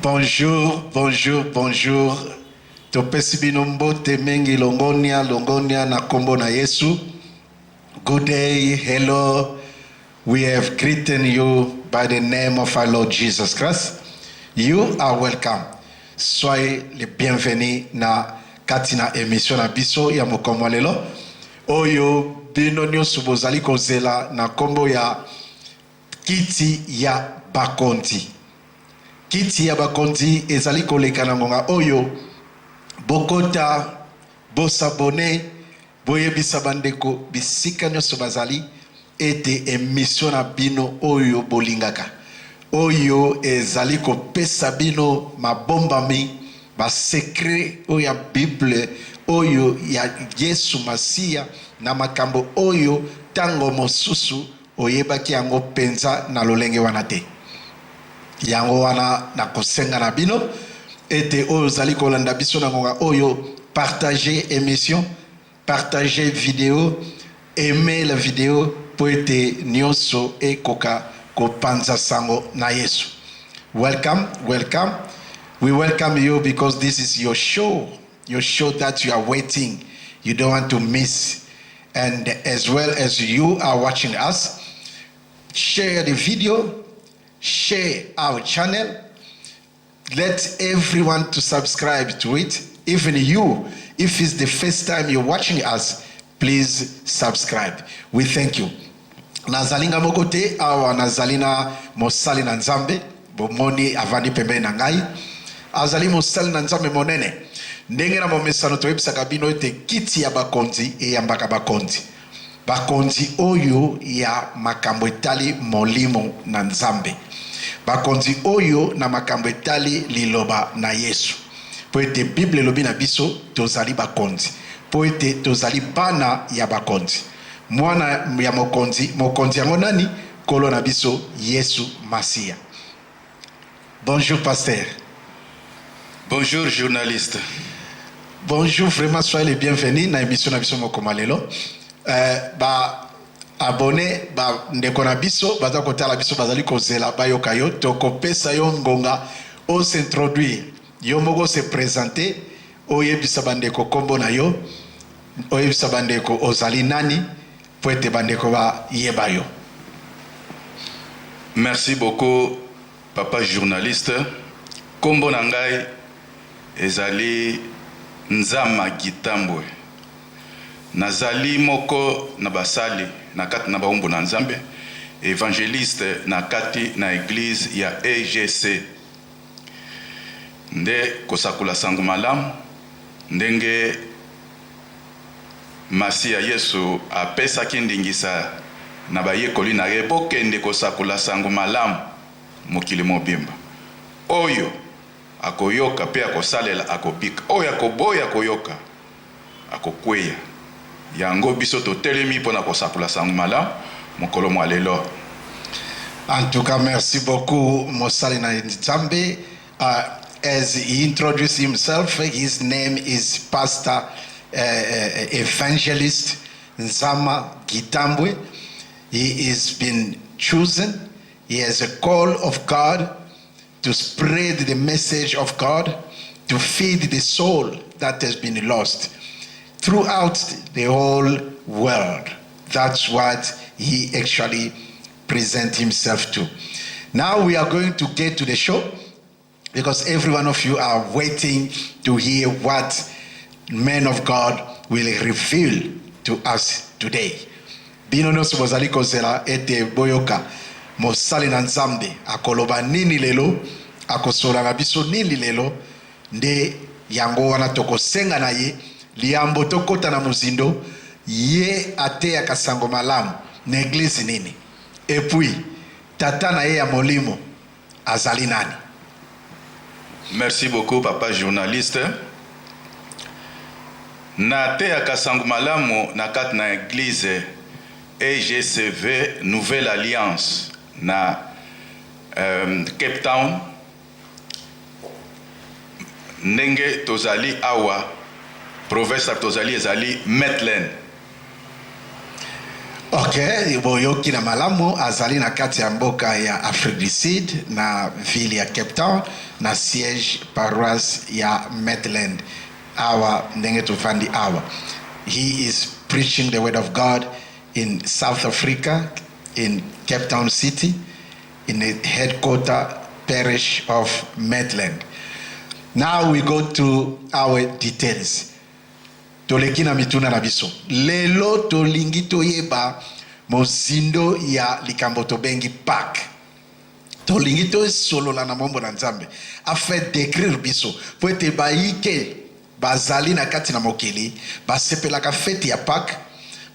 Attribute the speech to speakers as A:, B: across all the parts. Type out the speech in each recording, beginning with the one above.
A: Bonjour, bonjour, bonjour. Topesi binombo temengi longonia na kombo na Yesu. Good day, hello. We have greeted you by the name of our Lord Jesus Christ. You are welcome. Soyez les bienvenus na katina émission na biso ya mokombo lelo. Oyo bino nyonso bozali kozela na kombo ya kiti ya bakonzi. Kiti ya bakonzi ezali koleka na ngonga oyo bokota bosabone boyebisa bandeko bisika nyonso bazali ete emission na bino oyo bolingaka oyo ezali kopesa bino mabombami ba secret oyo ya Bible oyo ya Yesu Masia na makambo oyo tango mosusu oyebaki yango penza na lolenge wana te. Yango wana na kosenga na bino ete oyo zali kolanda biso na ngonga oyo partager émission, partager vidéo, aimer la vidéo po ete nyonso ekoka kopanza sango na Yesu. Welcome, welcome. We welcome you because this is your show that you are waiting. You don't want to miss. And as well as you are watching us, share the video, share our channel, let everyone to subscribe to it. Even you, if it's the first time you're watching us, please subscribe. We thank you. Nazalinga mokote awa nazalina mosali na nzambe bomoni avandi pembe na ngai azali mosali na nzambe monene ndenge na momesano toyebisa kabino ete kiti ya bakonzi eyambaka bakonzi bakonzi oyo ya makambo etali molimo na nzambe bakonzi oyo na makambo etali liloba na Yesu po ete Bible elobi na biso tozali bakonzi po ete tozali bana ya bakonzi mwana ya mokonzi yango nani kolo na biso Yesu Masia. Bonjour pasteur.
B: Bonjour journaliste.
A: Bonjour, vraiment soyez les bienvenus na émission na biso mokoma lelo. Abonné ndeko na biso baza kotala biso bazali kozela bayoka yo tokopesa yo ngonga o s'introduire yo moko se présenter oyebisa bandeko kombo na yo oyebisa bandeko ozali nani po ete bandeko ba yeba yo.
B: Merci beaucoup papa journaliste. Kombo na ngai ezali NZAMA GITAMBWE. Nazali moko na basali na kati na baumbu na nzambe évangéliste na kati na église ya EGC nde kosakula sango malamu ndenge Masia Yesu apesaki ndingisa na bayekoli na ye bokende kosakula sango malamu mokili mobimba oyo akoyoka pe akosalela akobika oyo akoboya koyoka akokweya yango biso totelemi mpona kosakula sango malamu mokolo mwa lelo.
A: En tout cas, merci beaucoup mosali na nzambe. As he introduced himself, his name is Pastor Evangelist NZAMA GITAMBWE. He has been chosen. He has a call of God to spread the message of God, to feed the soul that has been lost throughout the whole world. That's what he actually presents himself to. Now we are going to get to the show because every one of you are waiting to hear what man of God will reveal to us today. Bino nyonso bozali kozela ete boyoka mosali na nzambe akoloba nini lelo akosola na biso nini lelo nde yango wana tokosenga na ye liambo tokota na muzindo ye ateya kasango malamu na eglise nini et puis tata na ye ya molimo azali nani.
B: Merci beaucoup papa journaliste. Na ateya kasango malamu na kati na eglise EGCV Nouvelle Alliance na Cape Town ndenge tozali awa province tozali ezali Maitland.
A: Okay, boyoki na malamu azali na kati ya mboka ya Afrique du Sud na ville ya Cape Town na siège paroisse ya Maitland. Awa ndenge tufandi awa. He is preaching the word of God in South Africa, in Cape Town City, in the headquarter parish of Maitland. Now we go to our details. Toleki na mituna na biso. Lelo tolingi toyeba mozindo ya likambo tobengi PAQUE. Tolingi to solola na mambo na Nzambe. A fait décrire biso. Po ete baike bazali na kati na mokili, basepelaka fete ya PAQUE,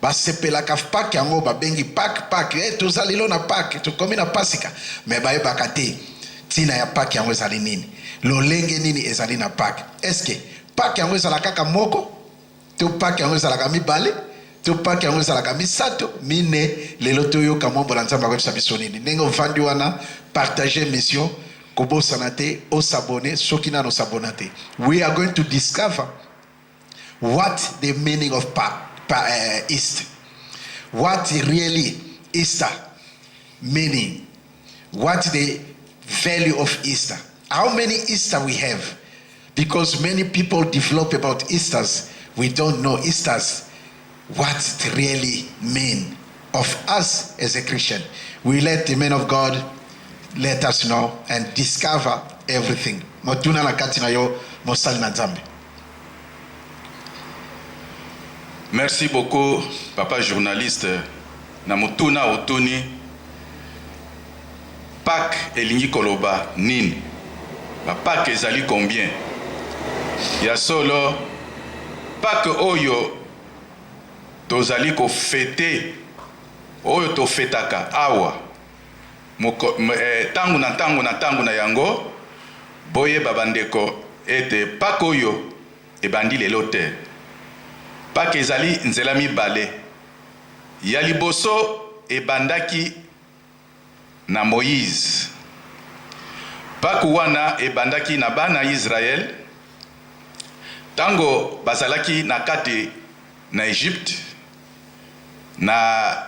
A: basepelaka PAQUE yango babengi PAQUE, tozali lo na PAQUE, tokomi na Pasika. Me bayebaka te tina ya PAQUE yango ezali nini. Lolenge nini ezali na PAQUE. Eske PAQUE yango ezala kaka moko? To PAQUE yango ezalaka mibale? To PAQUE yango ezalaka misato? Mine lelo toyoka mambo na Nzambe akoyebisa biso nini. Ndenge ovandi wana partager mission kobosana te osabone soki nano sabona te. We are going to discover what the meaning of Easter. What really Easter meaning. What the value of Easter. How many Easter we have? Because many people develop about Easters. We don't know Easters, what it really mean of us as a Christian. We let the men of God let us know and discover everything. Motuna na kati na yo mosali na Nzambe.
B: Merci beaucoup, papa journaliste. Na motuna otuni PAQUE elingi koloba nini? Ba PAQUE ezali combien? Ya solo PAQUE oyo tozali ko fete oyo to fetaka awa tangu na yango boye babandeko ete PAQUE oyo ebandi lelo te. PAQUE ezali nzela mibale. Ya liboso ebandaki na Moïse. PAQUE wana ebandaki na bana Israel tango bazalaki na kati na Egypte na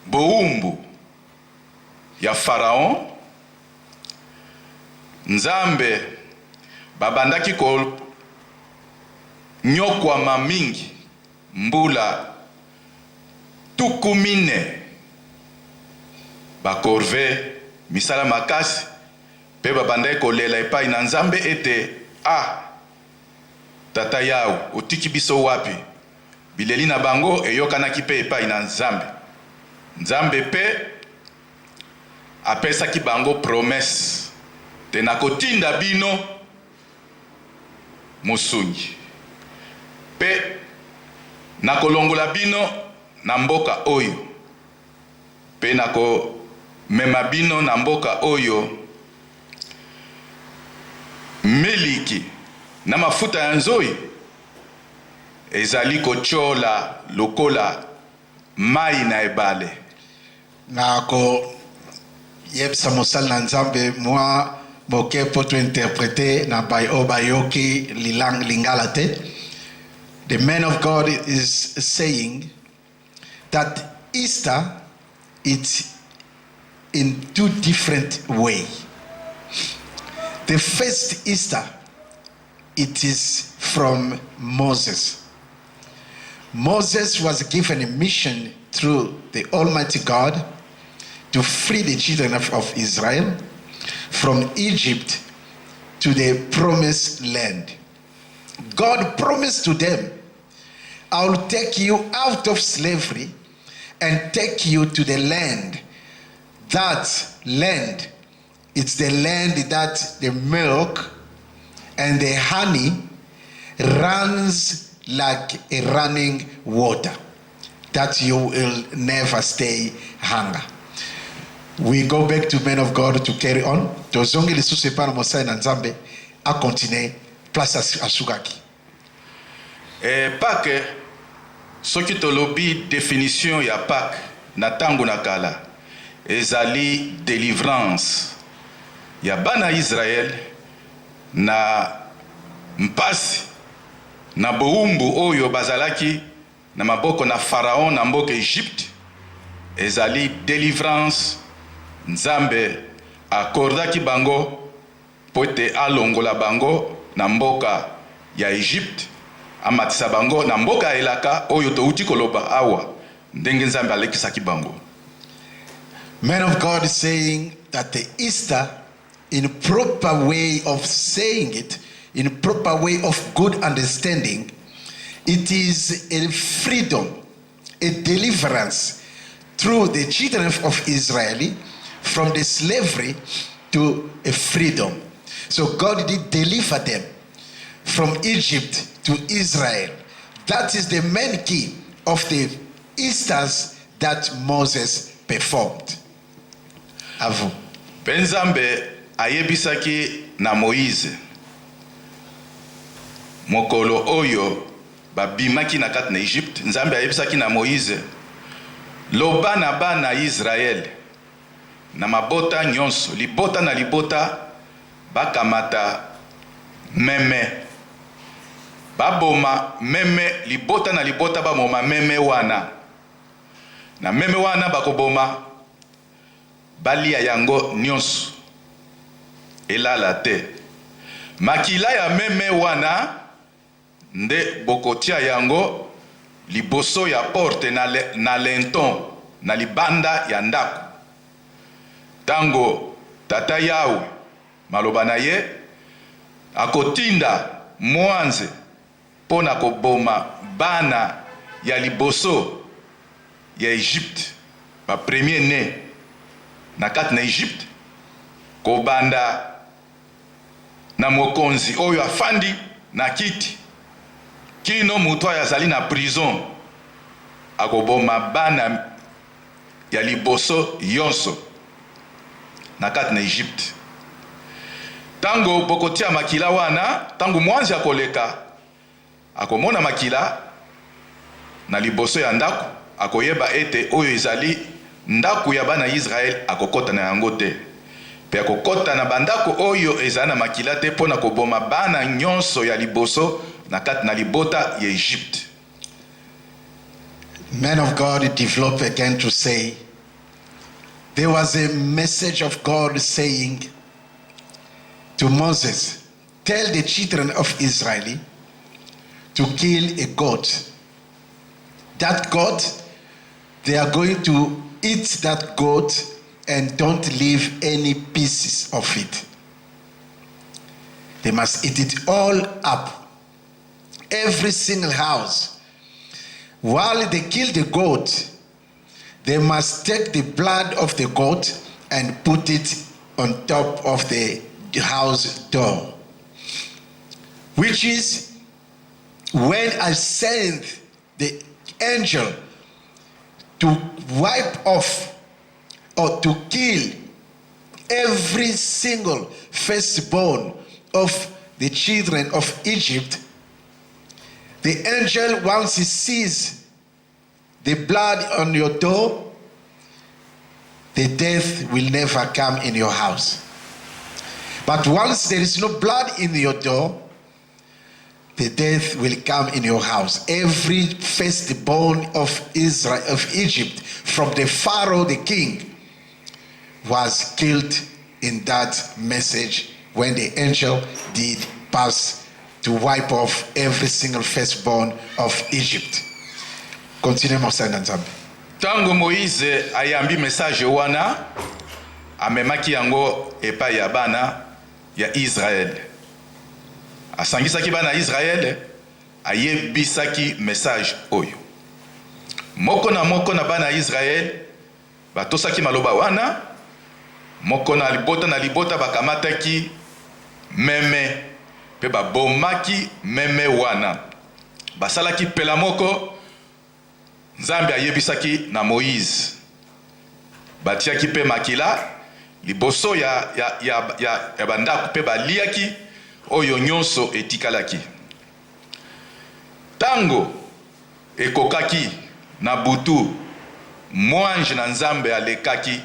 B: boumbu ya Pharaon. Nzambe babandaki ko nyokwama mingi mbula tukumine bakorve misala makasi pe babandaki kolela epai na Nzambe ete tata yao otiki biso wapi? Bileli na bango eyokanaki pe epai na Nzambe. Nzambe pe apesaki bango promesse te nakotinda bino mosungi pe nakolongola bino na mboka oyo pe nakomema bino na mboka oyo miliki na mafuta ya nzoi ezali kochola lokola mai na ebale.
A: Nako yebisa mosali na Nzambe mwa boke poto interpréter na bayoki lingala te. The man of God is saying that Easter it's in two different ways. The first Easter, it is from Moses. Moses was given a mission through the Almighty God to free the children of Israel from Egypt to the promised land. God promised to them, I will take you out of slavery and take you to the land. That land, it's the land that the milk and the honey runs like a running water, that you will never stay hunger. We go back to men of God to carry on. Tozongi lisusu pana Mosai na Nzambe a continuer place asugaki.
B: PAQUE soki tolobi définition ya PAQUE na tango na kala ezali délivrance ya bana Israël na mpasi na boumbu oyo bazalaki na maboko na Pharaon na mboka Egypte. Ezali délivrance Nzambe akordaki bango pote alongola bango na mboka ya Egypte, amatisa bango na mboka elaka oyo touti koloba awa ndenge Nzambe alekisaki bango.
A: Man of God is saying that the Easter, in proper way of saying it, in proper way of good understanding, it is a freedom, a deliverance through the children of Israel from the slavery to a freedom. So God did deliver them from Egypt to Israel. That is the main key of the Easters that Moses performed. Avu.
B: Nzambe ayebisaki na Moïse mokolo oyo babimaki na kati na Egypte. Nzambe ayebisaki na Moïse loba na bana Israël na mabota nyonso, libota na libota bakamata meme, baboma meme, libota na libota bamoma meme wana, na meme wana bakoboma balia yango nyonso elala te. Makila ya meme wana nde bokotia yango liboso ya porte na lenton na libanda ya ndako. Tango tata Yawe maloba na ye akotinda mwanze pona koboma bana ya liboso ya Egypte, ba premier né na kati na Egypte, kobanda na mokonzi oyo afandi na kiti kino mutu azali na prison, akoboma bana ya liboso yonso na kati na Egypte. Tango bokotia makila wana, tango mwanzi akoleka akomona makila na liboso ya ndako, akoyeba ete oyo ezali ndako ya bana Israel, akokota na yango te. Pe akokota na bandako oyo ezali na makila te pona koboma bana nyonso ya liboso na kati na libota ya Egypte.
A: Man of God developed again to say, there was a message of God saying to Moses, tell the children of Israel to kill a goat. That goat, they are going to eat that goat and don't leave any pieces of it. They must eat it all up. Every single house. While they kill the goat, they must take the blood of the goat and put it on top of the house door. Which is when I send the angel to wipe off or to kill every single firstborn of the children of Egypt, the angel, once he sees the blood on your door, the death will never come in your house. But once there is no blood in your door, the death will come in your house. Every firstborn of Israel, of Egypt, from the Pharaoh, the king, was killed in that message when the angel did pass to wipe off every single firstborn of Egypt. Continue, Monseigneur Nzambe.
B: Tango Moïse ayambi message wana, amemaki yango epai ya bana ya Israel. Asangisaki bana Israel, ayebisaki message oyo. Moko na bana Israel, batosaki maloba wana, moko na libota bakamataki meme, pe babomaki meme wana. Basalaki pela moko, Nzambe ayebisaki na Moïse. Batiaki pe makila, liboso ya bandako pe baliaki, oyo nyonso etikalaki. Tango ekokaki na butu, mwanji na Nzambe alekaki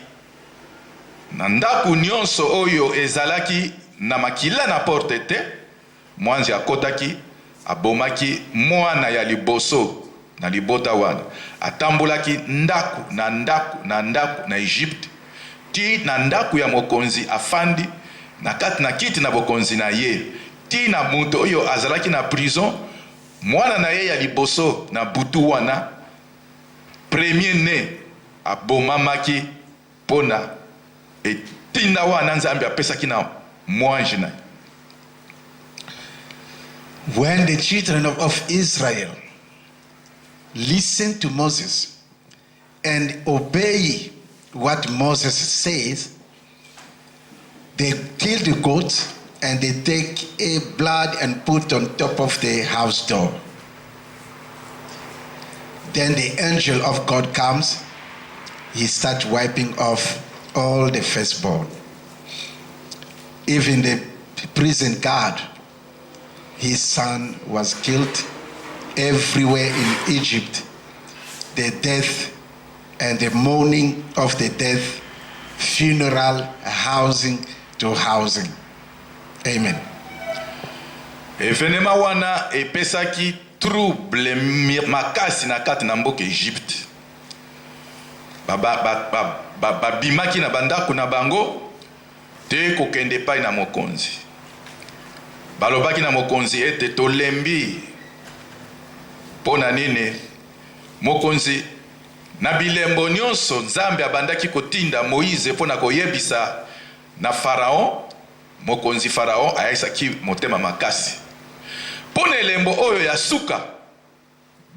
B: na ndaku nyonso oyo ezalaki na makila na porte te, mwanzi akotaki abomaki mwana ya liboso na libota wana, atambolaki ndaku na ndaku na ndaku na Egypte, ti na ndaku ya mokonzi afandi na kati na kiti na bokonzi na ye, ti na muto oyo azalaki na prison, mwana na ye ya liboso na butu wana premier né abomamaki pona etinda wana Nzambe apesaki na mwanji na.
A: When the children of Israel listen to Moses and obey what Moses says, they kill the goat and they take a blood and put on top of the house door. Then the angel of God comes, he starts wiping off all the firstborn. Even the prison guard, his son was killed. Everywhere in Egypt, the death and the mourning of the death, funeral, housing to housing. Amen.
B: Evenema wana epesaki trouble makasi na kati na mboka Egypte. Babimaki na bandako na bango te kokende pai na mokonzi. Balobaki na mokonzi ete tolembi pona nini mokonzi na bilembo nyonso Nzambe abandaki kotinda Moïse pona koyebisa na Pharaon, mokonzi Pharaon ayisaki motema makasi. Pona elembo oyo ya suka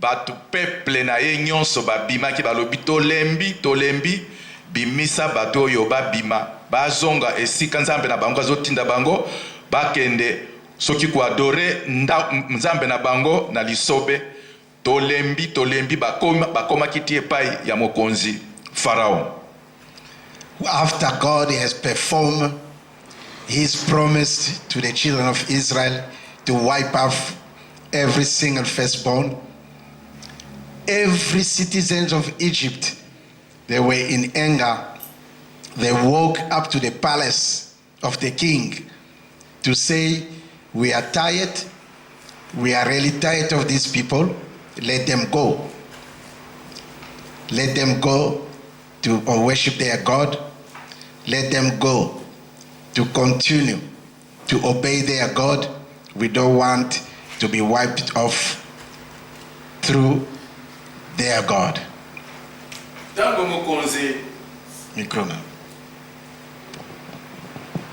B: batu peuple na ye nyonso babimaki balobi tolembi bimisa batu oyo babima bazonga esika Nzambe na bango azotinda bango bakende soki ko adore Nzambe na bango na lisobe. Tolembi bakoma kiti epai ya mokonzi Pharaon.
A: After God has performed his promise to the children of Israel to wipe off every single firstborn, every citizen of Egypt, they were in anger. They walked up to the palace of the king to say, we are tired, we are really tired of these people. Let them go. Let them go to worship their God. Let them go to continue to obey their God. We don't want to be wiped off through their God.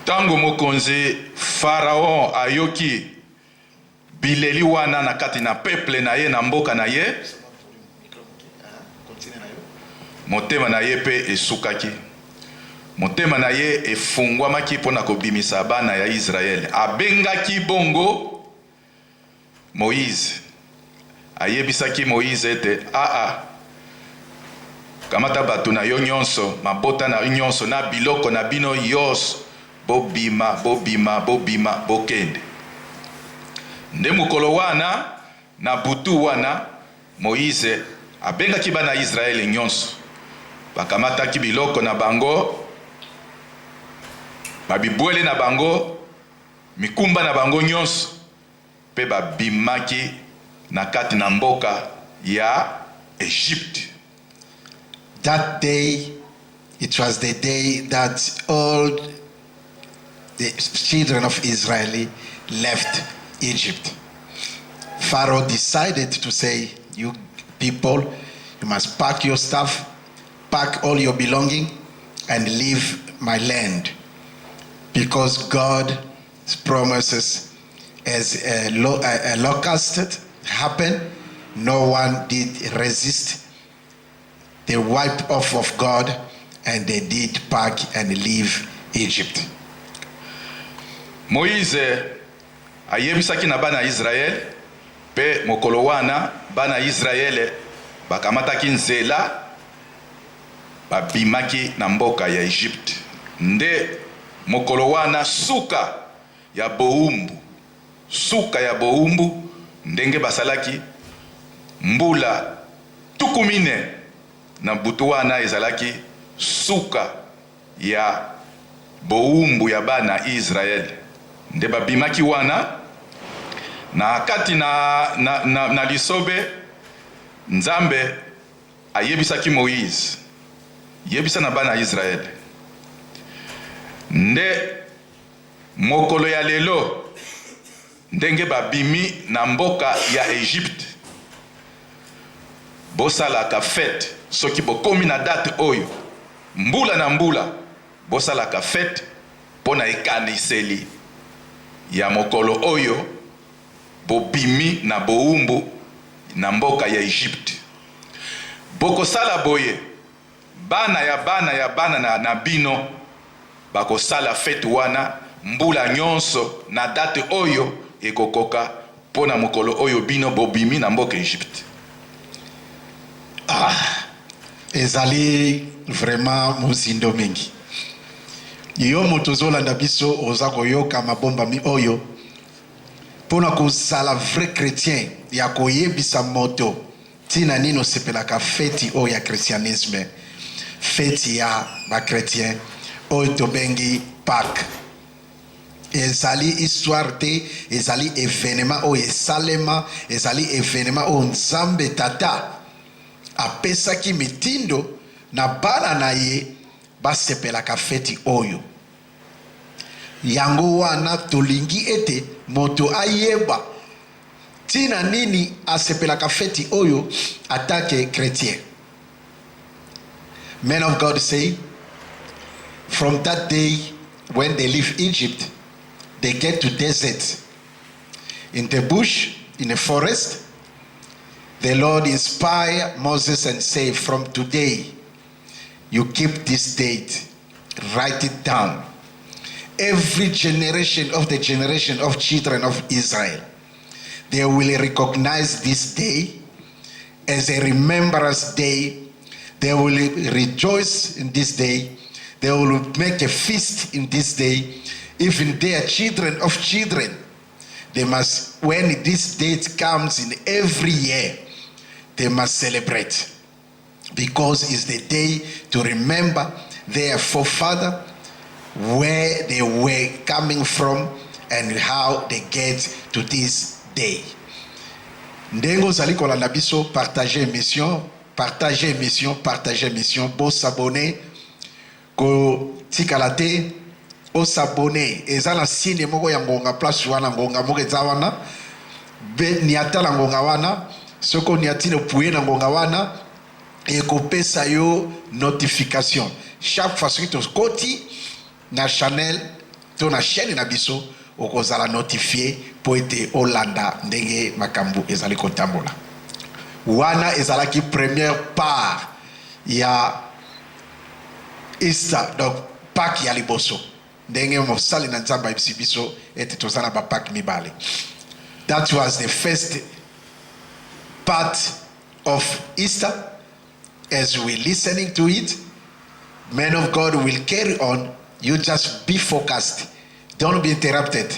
B: Tango mokonzi Pharaon ayoki bileli wana na kati na peuple na ye na mboka na ye, motema na ye pe esukaki, motema na ye efungwamaki pona kobimisa bana ya Israel. Abengaki bongo Moïse, ayebisaki Moïse ete kamata batu na yo nyonso, mabota na nyonso na biloko na bino yos, bobima bokende. Nde mukolo wana na butu wana Moïse abengaki bana Israel nyonso, bakamataki biloko na bango, babibwele na bango, mikumba na bango nyonso, pe babimaki na kati na mboka ya Egypte.
A: That day, it was the day that all the children of Israel left Egypt. Pharaoh decided to say, you people, you must pack your stuff, pack all your belonging, and leave my land. Because God's promises as a locust happened, no one did resist the wipe off of God, and they did pack and leave Egypt.
B: Moïse ayebisaki na bana Israel, pe mokolo wana bana Israel bakamataki nzela babimaki na mboka ya Egypte. Nde mokolo wana suka ya boumbu ndenge basalaki mbula tukumine na butu wana ezalaki suka ya boumbu ya bana Israel nde babimaki wana na kati na lisobe Nzambe ayebisaki Moïse yebisa na bana Israel nde mokolo ya lelo ndenge babimi na mboka ya Egypte bosalaka fete soki bokomi na date oyo mbula na mbula bosalaka fete pona ekaniseli ya mokolo oyo bobimi na boumbu na mboka ya Egypte. Bokosala boye bana na bino bakosala fete wana mbula nyonso na date oyo ekokoka pona mokolo oyo bino bobimi na mboka Egypte.
A: Ezali vraiment muzindo mingi. Yo motozolanda biso oza koyoka mabombami oyo pona kozala vrai chrétien ya koyebisa moto tina nino sepelaka feti oyo ya christianisme, feti ya ba chrétien oyo tobengi Pâques. Ezali histoire te, ezali événement oyo esalema, ezali événement oyo Nzambe tata apesaki mitindo na bana na ye basepelaka feti oyo. Yango wana tolingi ete moto ayeba tina nini asepelaka feti oyo atake chrétien. Men of God say, from that day when they leave Egypt, they get to desert. In the bush, in the forest, the Lord inspired Moses and said, from today, you keep this date, write it down. Every generation of the generation of children of Israel, they will recognize this day as a remembrance day. They will rejoice in this day. They will make a feast in this day. Even their children of children, they must, when this date comes in every year, they must celebrate, because it's the day to remember their forefather, where they were coming from and how they get to this day. Ndengo zali kolanda biso, partager mission, bo s'abonner, ko tikalate, o s'abonner. Ezala signe moko ya ngonga place wana ngonga moko ezawana, be niatala ngonga wana, soko niatine puye na ngonga wana, e kopesa yo notification. Chaque fois que tu koti na channel, to na chaîne na biso, okozala notifié po ete Olanda ndenge makambu ezali kotambola. Wana ezalaki première part ya Easter, donc Pâques ya liboso. Ndenge mosali na Nzambe biso ete tozala ba Pâques mibale. That was the first part of Easter. As we listening to it, men of God will carry on. You just be focused. Don't be interrupted.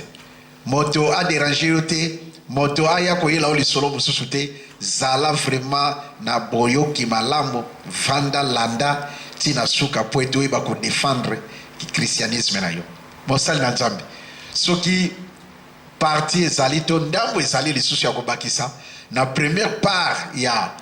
A: Moto a dérangé yote, moto a ya koyela oli solo mususute, zala vraiment na boyo ki malamu, vanda landa, tina suka poeto iba ko défendre ki christianisme na yo. Mosali na Nzambe. Soki parti ezali to ndambo ezali lisusu ya kobakisa, na première part ya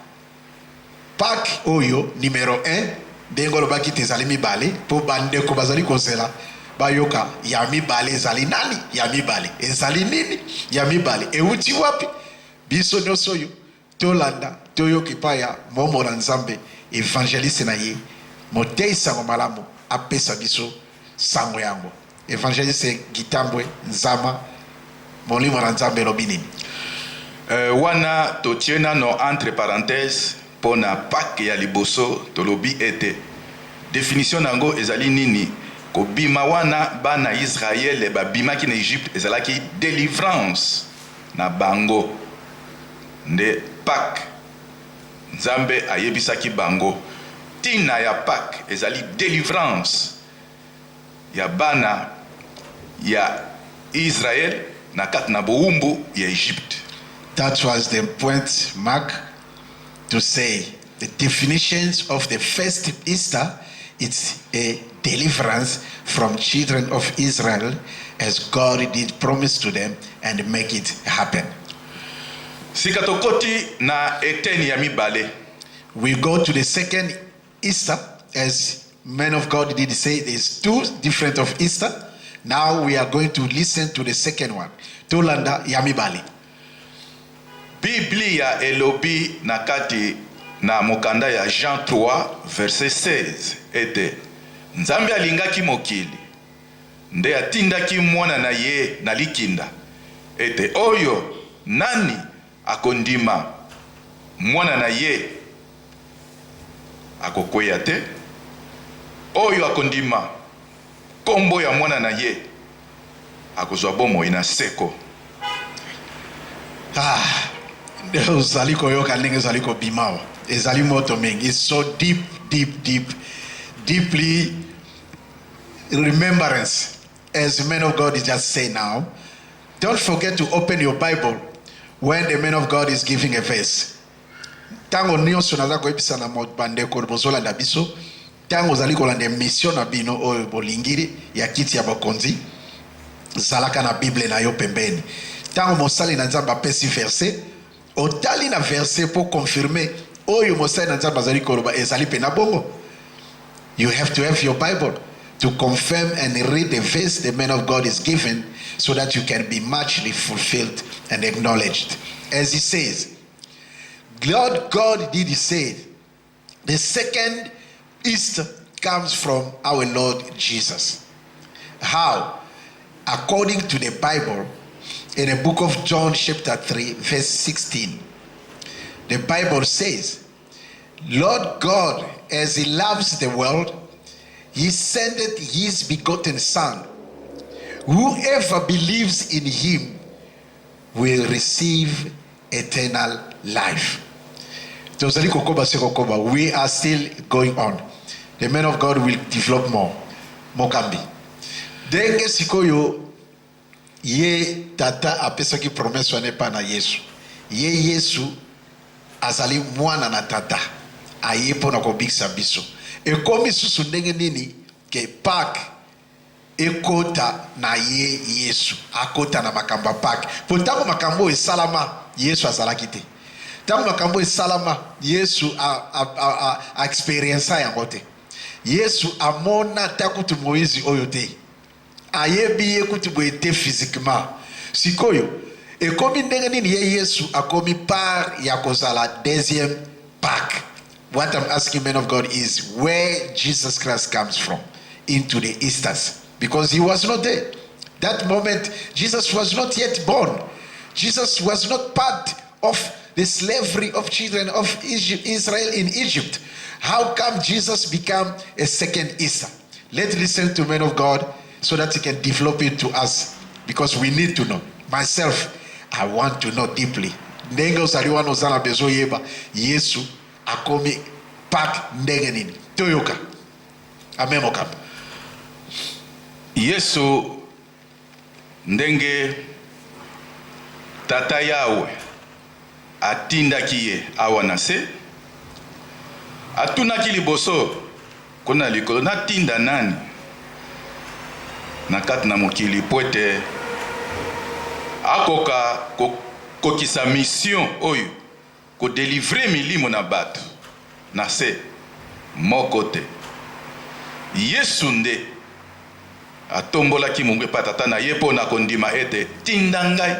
A: Pâques oyo numéro 1, dengolo baki tezali mibale, po bande ko bazali kozela. Bayoka ya mibale ezali nani? Ya mibale ezali nini? Ya mibale euti wapi? Biso nyonso yo tolanda toyoki pa ya momo na Nzambe evangeliste na ye motei sango malamu apesa biso sango yango. Evangeliste Gitambwe NZAMA molimo na Nzambe lobi nini?
B: Wana totiena no entre parenthèses pona Pâques ya liboso tolobi ete définition nango ezali nini? Kobima wana bana Israël babima ki na Egypte ezalaki délivrance na bango nde Pâques. Nzambe ayebisaki bango tina ya Pâques ezali délivrance ya bana ya Israël na kat na boumbu ya Egypte.
A: That was the point, Mark, to say the definitions of the first Easter. It's a deliverance from children of Israel as God did promise to them and make it happen.
B: Sikatokoti na eteni ya mibale.
A: We go to the second Easter, as men of God did say, there's two different of Easter. Now we are going to listen to the second one. Tolanda ya mibale.
B: Biblia elobi na kati na mokanda ya Jean 3 verset 16 ete Nzambe alingaki mokili nde atindaki mwana na ye na likinda ete oyo nani akondima mwana na ye akokweya te, oyo akondima kombo ya mwana na ye akozwa bomoi na seko.
A: Ezali koyoka ndenge ezali kobima ezali moto mingi. It's so deeply remembrance, as the man of God is just saying now. Don't forget to open your Bible when the man of God is giving a verse. Tango nyonso naza koyebisa na bandeko bozolanda biso, tango ozali kolanda mission na bino oyo bolingiri ya kiti ya bakonzi, zalaka na Bible na yo pembeni. Tango mosali na Nzambe apesi verset, otali na verset pour confirmer oyo mosali na Nzambe azali koloba ezali pe na bongo. You have to have your Bible to confirm and read the verse the man of God is given, so that you can be muchly fulfilled and acknowledged. As he says, God did say, the second Easter comes from our Lord Jesus. How? According to the Bible, in the book of John chapter 3 verse 16, the Bible says, Lord God, as he loves the world, he sent his begotten Son. Whoever believes in him will receive eternal life. We are still going on. The man of God will develop more. Mokambi. Denge sikoyo ye tata apesa ki promesse wane pa na Yesu. Ye Yesu azali mwana na tata. Ayepo na kobikisa biso. Ekomi susu ndenge nini ke PAQUE ekota na ye Yesu. Akota na makamba PAQUE. Potango makambo esalama Yesu azalaki te. Tango makambo esalama Yesu a experience yango te. Yesu amona takutu Moïse oyo te. Ayebi ekutu boete physiquement. Sikoyo ekomi ndenge nini ye Yesu akomi par ya kozala deuxième PAQUE. What I'm asking, men of God, is where Jesus Christ comes from into the Easters, because he was not there. That moment, Jesus was not yet born. Jesus was not part of the slavery of children of Israel in Egypt. How come Jesus became a second Easter? Let's listen to men of God so that he can develop it to us, because we need to know. Myself, I want to know deeply. Yesu akomi PAQUE ndenge nini toyoka amemoka.
B: Yesu ndenge tata yawe atindaki ye awa na se, atunaki liboso kona likolo natinda nani na kati na mokili po ete akoka kokisa mission oyo ko délivrer milimo na bato na se moko te. Yesu nde atombolaki mungu pa tata na ye mpo na kondima ete tinda ngai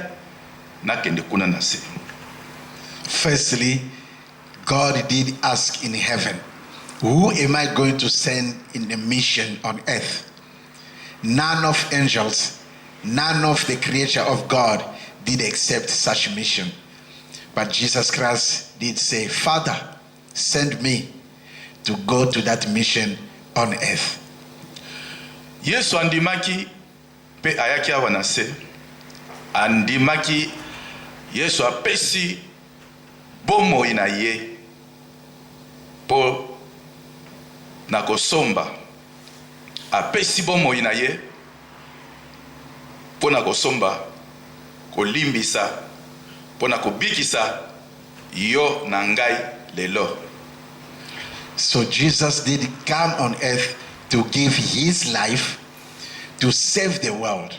B: nakende kuna na se.
A: Firstly, God did ask in heaven, who am I going to send in a mission on earth? None of angels, none of the creature of God did accept such mission. But Jesus Christ did say, Father, send me to go to that mission on earth.
B: Yesu andimaki pe ayaki awa na se. Andimaki Yesu apesi bomo ina ye po na kosomba. Apesi bomo ina ye po na kosomba, kolimbisa, po na kubikisa yo na ngai lelo.
A: So Jesus did come on earth to give his life to save the world,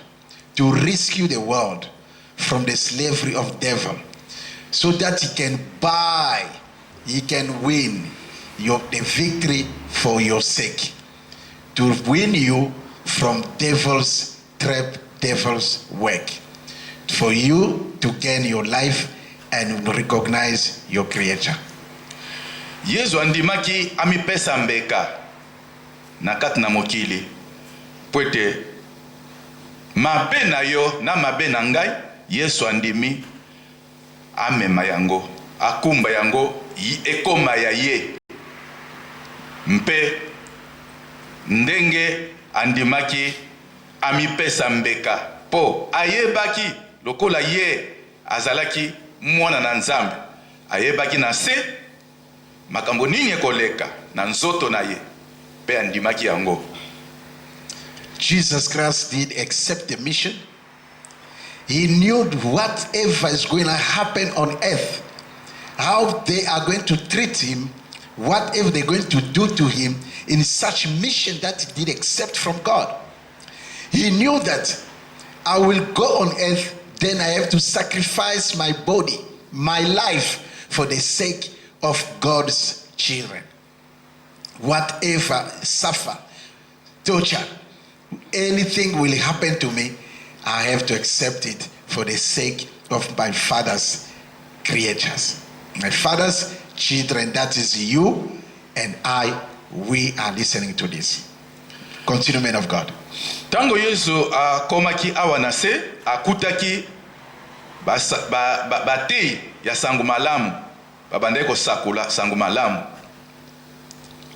A: to rescue the world from the slavery of devil, so that he can win the victory for your sake, to win you from devil's trap, devil's work, for you to gain your life and recognize your creator.
B: Yesu andimaki amipesa mbeka na kati na mokili pwete mabe na yo na mabe na ngai. Yesu andimi amema yango, akumba yango ekoma ya ye, mpe ndenge andimaki amipesa mbeka po ayebaki lokola ye azalaki mwana na Nzambe, ayebaki na se makambo nini ekoleka na nzoto na ye, pe andimaki yango.
A: Jesus Christ did accept the mission. He knew whatever is going to happen on earth, how they are going to treat him, whatever they're going to do to him in such mission that he did accept from God. He knew that I will go on earth, then I have to sacrifice my body, my life, for the sake of God's children. Whatever suffer, torture, anything will happen to me, I have to accept it for the sake of my Father's creatures, my Father's children. That is you and I. We are listening to this. Continue, man of God.
B: Tango Yesu akomaki awa na se, akutaki batei ya sangu malamu, babandeko sakula sangu malamu.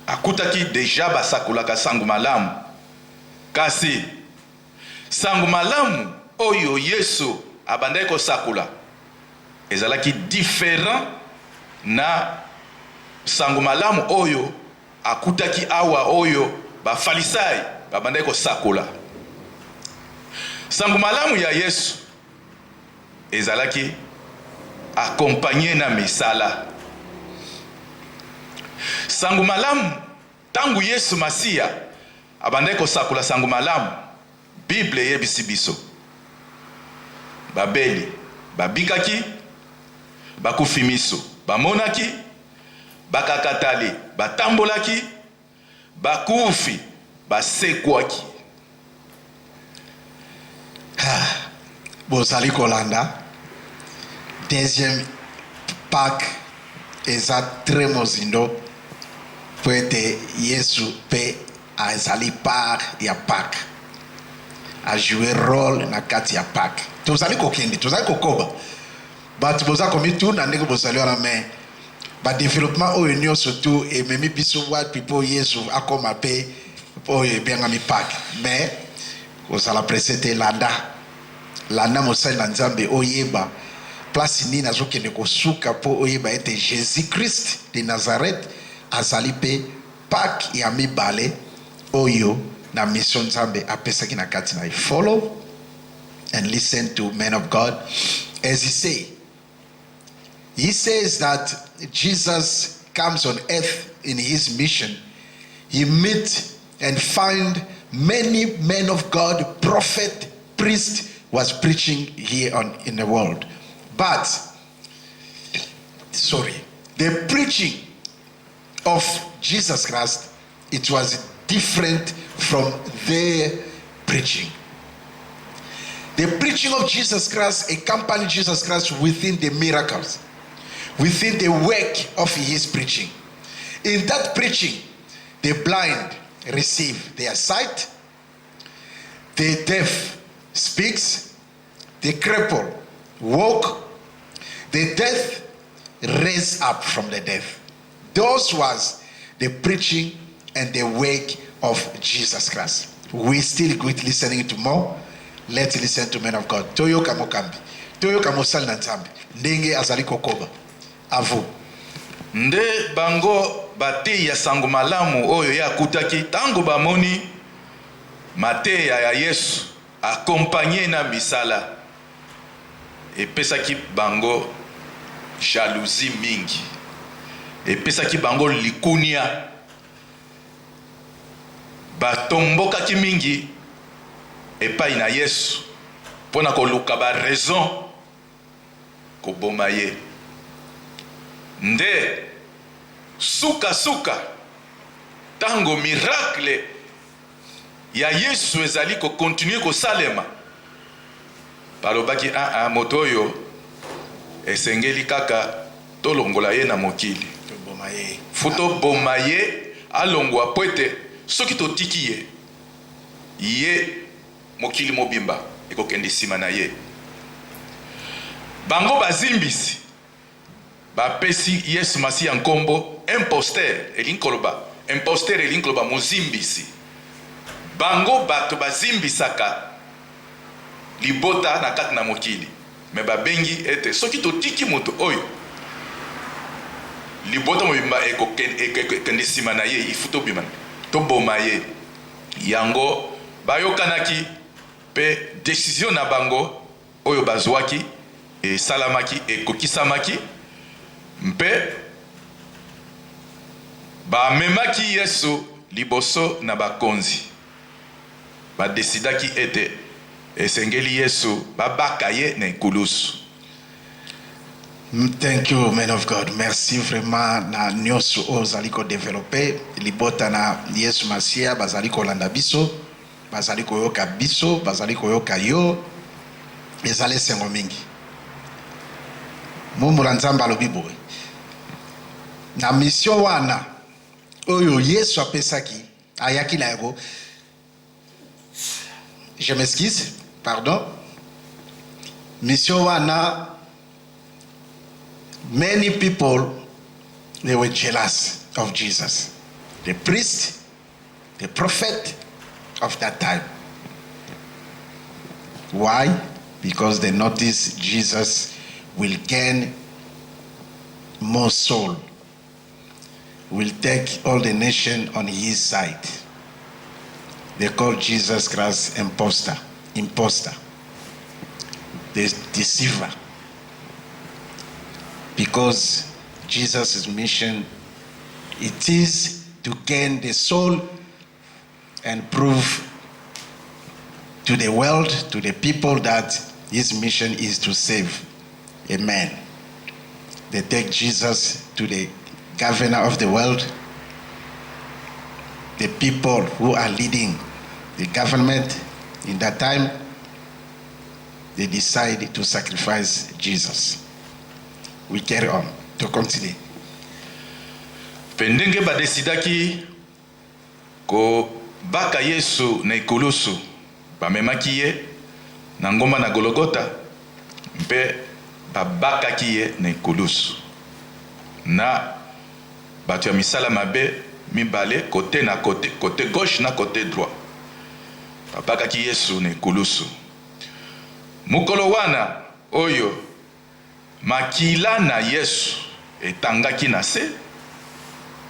B: Akutaki deja basakula ka sangu malamu. Kasi sangu malamu oyo Yesu abandeko sakula ezalaki différent na sangu malamu oyo akutaki awa oyo bafalisai babandeko sakula. Sangu malamu ya Yesu ezalaki accompagné na misala. Sangu malamu tangu Yesu Masia abandeko sakula sangu malamu, Bible yebisi biso babeli babikaki, bakufi miso bamonaki, bakakatali batambolaki, bakufi basekwaki.
A: Bozali kolanda deuxième Pâques eza très mozindo poete Yesu pe azali part ya Pâques, a joué rôle na kati ya Pâques. Tozali kokende, tozali kokoba but boza komi tout na ndenge bozali wana me ba développement oyo nyonso tu ememi biso what people Yesu akoma pe oyo ebengami Pâques. Mais ozala presete landa mosali na Nzambe oyeba place nini azokende kosuka po oyeba ete Jésus Christ de Nazareth azali pe Pâques ya mibale oyo na mission Nzambe apesaki na kati na. Follow and listen to men of God as he says that Jesus comes on earth in his mission. He meets and find many men of God, prophet, priest was preaching here in the world. But the preaching of Jesus Christ, it was different from their preaching. The preaching of Jesus Christ accompanied Jesus Christ within the miracles, within the work of his preaching. In that preaching, the blind receive their sight, the deaf speaks, the cripple walk, the deaf raise up from the deaf. Those was the preaching and the work of Jesus Christ. We still good listening to more. Let's listen to men of God. Toyoka mokambi, toyoka mosali na Nzambe, ndenge azali kokoba. Avu.
B: Nde bango bate ya sangu malamu oyo ya kutaki tango bamoni mateya ya Yesu accompagné na misala, epesaki bango jalousie mingi, epesaki bango likunia. batomboka ki mingi epai na Yesu pona koluka ba raison koboma ye. Nde suka tango miracle ya Yesu ezali ko continuer ko salema, balobaki moto oyo esengeli kaka tolongola ye na mokili, futo boma ye alongwa pwete soki totiki ye mokili mobimba ekokendi sima na ye. Bango bazimbisi bapesi Yesu Masiya nkombo imposteur elinkoloba mozimbisi. Bango bato bazimbisaka libota na kati na mokili, me babengi ete soki totiki moto oyo libota mobimba ekokendi sima na ye, ifuto bima toboma ye. Yango bayokanaki pe décision na bango oyo bazwaki esalamaki ekokisamaki, mpe bamemaki Yesu liboso na bakonzi. Badesidaki ete esengeli Yesu babaka ye na ekulusu.
A: Thank you, man of God. Merci vraiment na nyonso ozali ko développer libota na Yesu Masiya, bazali ko landa biso, bazali ko yoka biso, bazali ko yoka yo, ezali sengo mingi. Mumula Nzambe alobi boye. Na mission wana oyo Yesu apesaki ayaki na ego. Je m'excuse, pardon. Mission wana, many people, they were jealous of Jesus. The priest, the prophet of that time. Why? Because they noticed Jesus will gain more soul, will take all the nation on his side. They call Jesus Christ imposter, the deceiver. Because Jesus' mission, it is to gain the soul and prove to the world, to the people, that his mission is to save a man. They take Jesus to the governor of the world, the people who are leading the government in that time. They decide to sacrifice Jesus. We carry on to continue.
B: Pendenge badesidaki ko baka Yesu na ikulusu, bamemaki ye na ngoma na Golgota, mpe babakaki ye na ikulusu. Na bato ya misala mabe mibale, côté na côté gauche na côté droit, babakaki Yesu na ikulusu. Mukolo wana oyo makila na Yesu etangaki na se,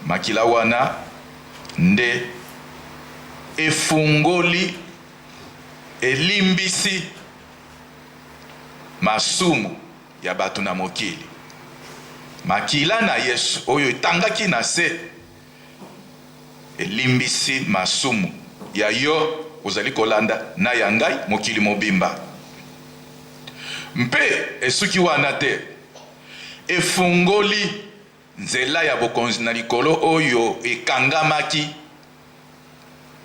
B: makila wana nde efungoli elimbisi masumu ya bato na mokili. Makila na Yesu oyo etangaki na se elimbisi masumu ya yo ozali kolanda na yangai mokili mobimba. Mpe esuki wana te efungoli nzela ya bokonzi na likolo oyo ekangamaki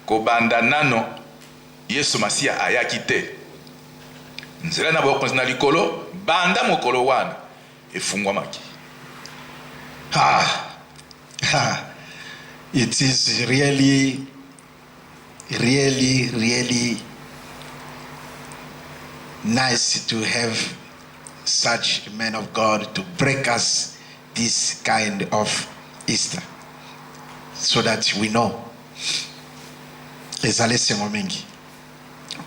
B: kobanda nano Yesu Masiya ayaki te. Nzela na bokonzi na likolo banda mokolo wana efungwamaki.
A: It is really nice to have such men of God to break us this kind of Easter, so that we know ezali sengo mingi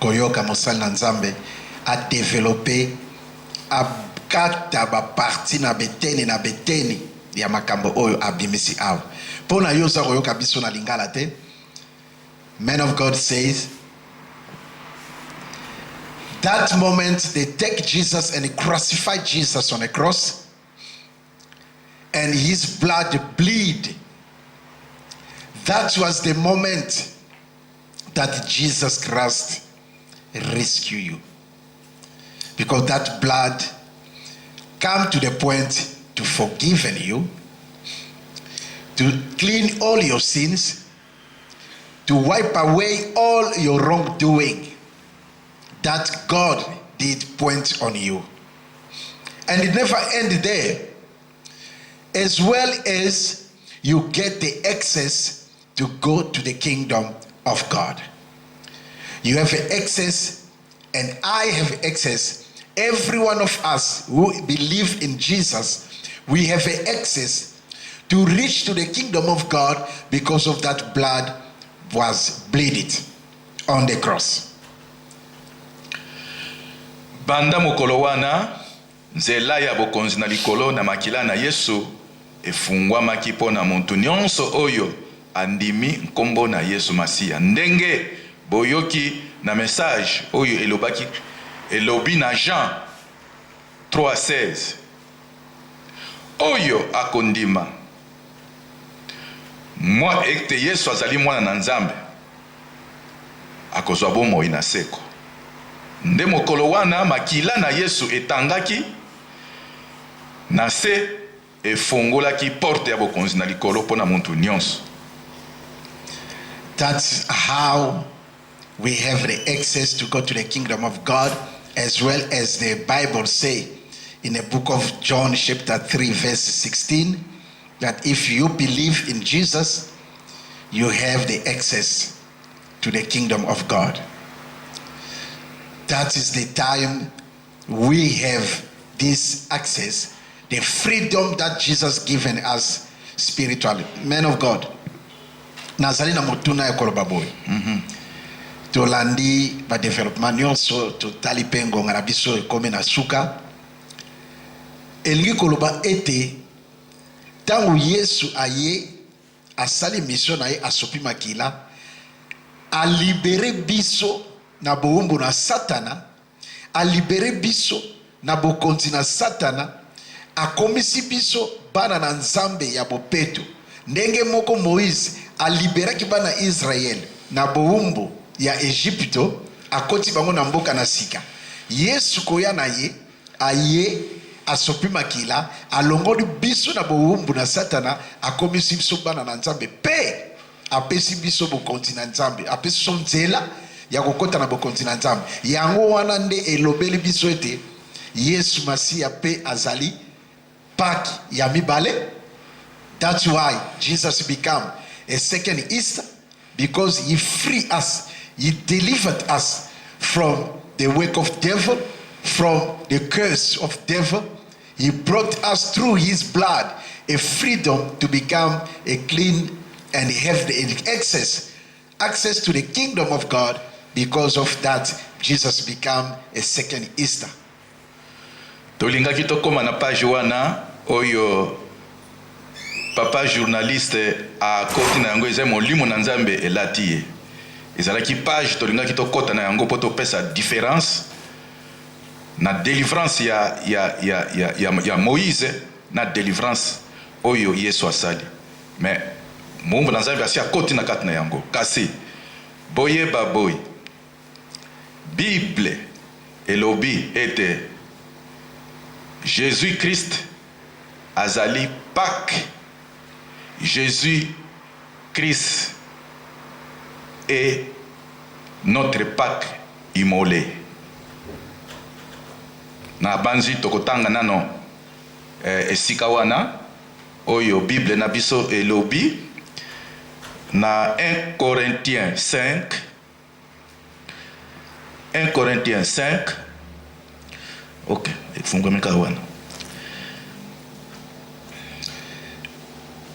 A: koyoka mosali na Nzambe a développer a kata ba parti na beteni ya makambo oyo abimisi awa. Pona yoza koyoka biso na lingala te. Man of God says, that moment they take Jesus and they crucify Jesus on a cross, and his blood bleed. That was the moment that Jesus Christ rescue you. Because that blood come to the point to forgive you, to clean all your sins, to wipe away all your wrongdoing that God did point on you. And it never ended there. As well as you get the access to go to the kingdom of God. You have access, and I have access. Every one of us who believe in Jesus, we have access to reach to the kingdom of God because of that blood was bleeded on the cross.
B: Banda mokolo wana nzela ya bokonzi na likolo na makila na Yesu efungwamaki mpo na muntu nyonso oyo andimi nkombo na Yesu Masiya. Ndenge boyoki na message oyo elobi na Jean 3:16 oyo akondima mwa ekte Yesu azali mwana na Nzambe akozwa bomoi na seko. Nde mokolo wana makila na Yesu etangaki na se efungolaki porte ya bokonzi na likolo pona muntu nyonso.
A: That's how we have the access to go to the kingdom of God, as well as the Bible say in the book of John chapter 3 verse 16, that if you believe in Jesus, you have the access to the kingdom of God. That is the time we have this access, the freedom that Jesus given us spiritually. Men of God, nazali na motuna ya koloba boy. Tolandi ba development nyonso totali pengo ngana biso ekome na suka. Elingi koloba ete tangu Yesu aye asali mission na ye asopi makila a libere biso na boumbu na satana, a libere biso na bokonzi na satana, a komisi biso bana na Nzambe ya bopeto. Ndenge moko Moïse a libere ki bana Israel na boumbu ya Egypto, a koti bango na mboka na sika. Yesu koya na ye, aye asopi makila, a longoli biso na boumbu na satana, a komisi biso bana na Nzambe pe apesi biso bokonzi na Nzambe, apesi so nzela ya kokota na bokonzi na Nzambe. Yango wana nde elobeli biso ete Yesu Masiya pe azali Pâques ya mibale. That's why Jesus became a second Easter, because he freed us, he delivered us from the work of devil, from the curse of devil. He brought us through his blood a freedom to become a clean and have the access to the kingdom of God. Because of that, Jesus became a second Easter.
B: Tolinga kitokoma na page wana oyo papa journaliste a koti na yango eza molimo na Nzambe elati. Ezalaki page tolinga kitokota na yango poto pesa différence na délivrance ya Moïse na délivrance oyo Yesu asali. Mais Mungu na Nzambe asia koti na kati na yango. Kasi boyeba boy Bible elobi ete Jésus-Christ azali Pâques. Jésus-Christ est notre Pâques immolé. Na banzi tokotanga nano esika wana oyo Bible na biso elobi na 1 Corinthiens 5. Okay, ifungomeka wana.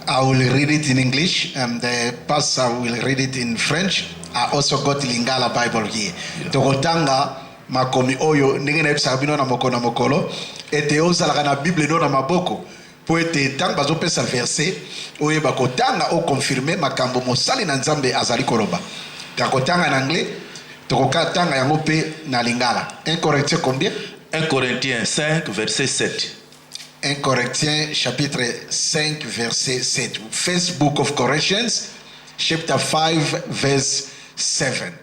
A: I will read it in English, and the pastor will read it in French. I also got Lingala Bible here. Tokotanga makomi oyo ndenge na ebisa bino na mokolo na mokolo ete ozalaka na Bible no na maboko po ete tanga bazopesa verset oyo bakotanga o confirmer makambo mosali na Nzambe azali koloba. Takotanga na anglais, tokokatanga yango pe na Lingala. 1 Corinthiens combien?
B: 1 Corinthiens 5 verset 7.
A: 1 Corinthiens chapitre 5 verset 7. First book of Corinthians chapter 5 verse 7.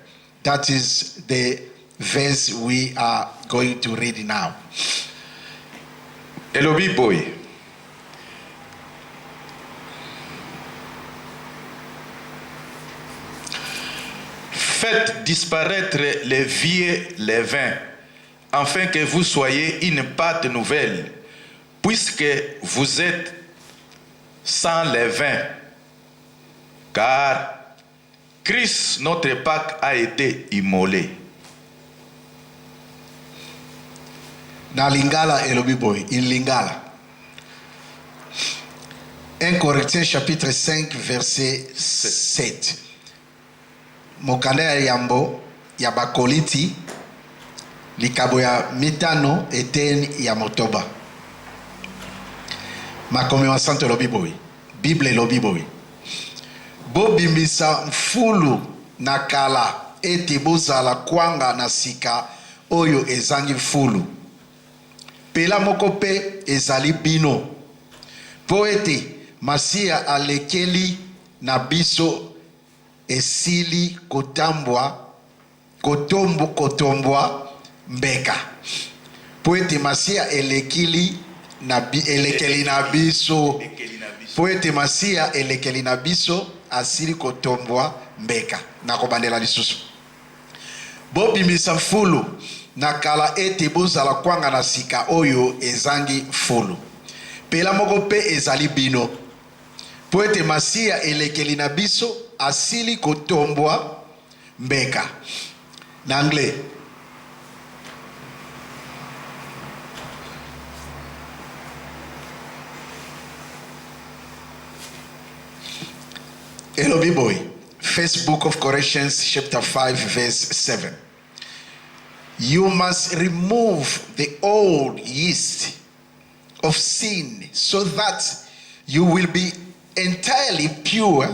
A: That is the verse we are going to read now.
B: Elobi boy. Faites disparaître les vieux levains, afin que vous soyez une pâte nouvelle, puisque vous êtes sans levain. Car Christ, notre Pâque, a été immolé.
A: Na lingala elobi boy, in lingala. 1 Corinthiens chapitre 5 verset 7. Mokanda ya yambo ya bakoliti likabo ya mitano eten ya motoba. Makomi wa santo elobi boy. Bible elobi boy. Bobimbisa mfulu na kala eti bozala kwanga na sika oyo ezangi fulu. Pela moko pe ezali bino. Po ete Masia alekeli na biso esili kotombwa mbeka. Po ete Masia elekeli na biso. Po ete Masia elekeli na biso asili kotombwa mbeka. Nakobandela lisusu. Bobimisa fulu na kala ete bozala kwanga na sika oyo ezangi fulu. Pela moko pe ezali bino. Po ete Masia elekeli na biso asili kotombwa mbeka. Na anglais. Elobi boy. First book of Corinthians chapter 5 verse 7. You must remove the old yeast of sin so that you will be entirely pure.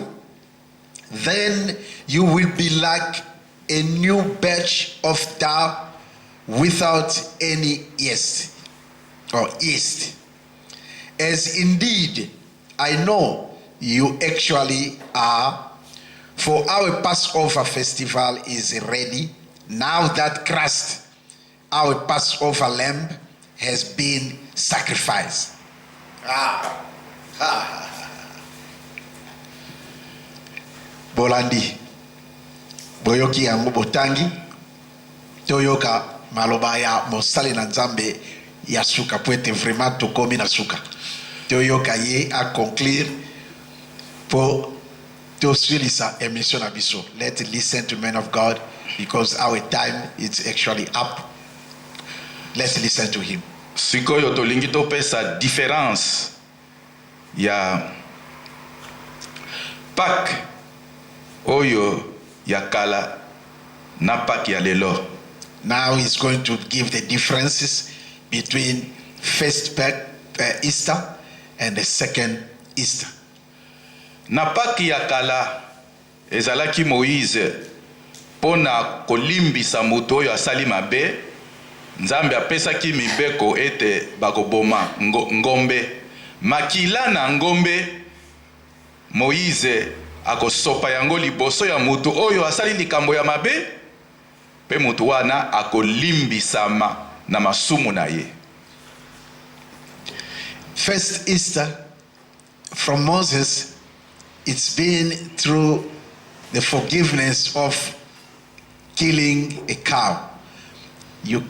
A: Then you will be like a new batch of dough without any yeast or yeast. As indeed I know you actually are. For our Passover festival is ready now that Christ, our Passover lamb, has been sacrificed. Bolandi boyoki yango botangi toyoka maloba ya mosali na Nzambe ya suka po ete vraiment tokomi na suka toyoka ye a conclure po to suilisa emission abiso. Let's listen to men of God because our time is actually up. Let's listen to him.
B: Sikoyo tolingi topesa différence ya Pâque oyo ya kala na Pâque ya lelo.
A: Now he's going to give the differences between first Easter and the second Easter.
B: Na Pâque ya kala ezalaki Moïse pona kolimbisa moto oyo asali mabe. Nzambe apesaki mibeko ete bakoboma ngombe. Makila na ngombe Moïse akosopa yango liboso ya moto oyo asali likambo ya mabe. Pe moto wana akolimbisama na masumu na ye.
A: First Easter from Moses, it's been through the forgiveness of killing a cow. You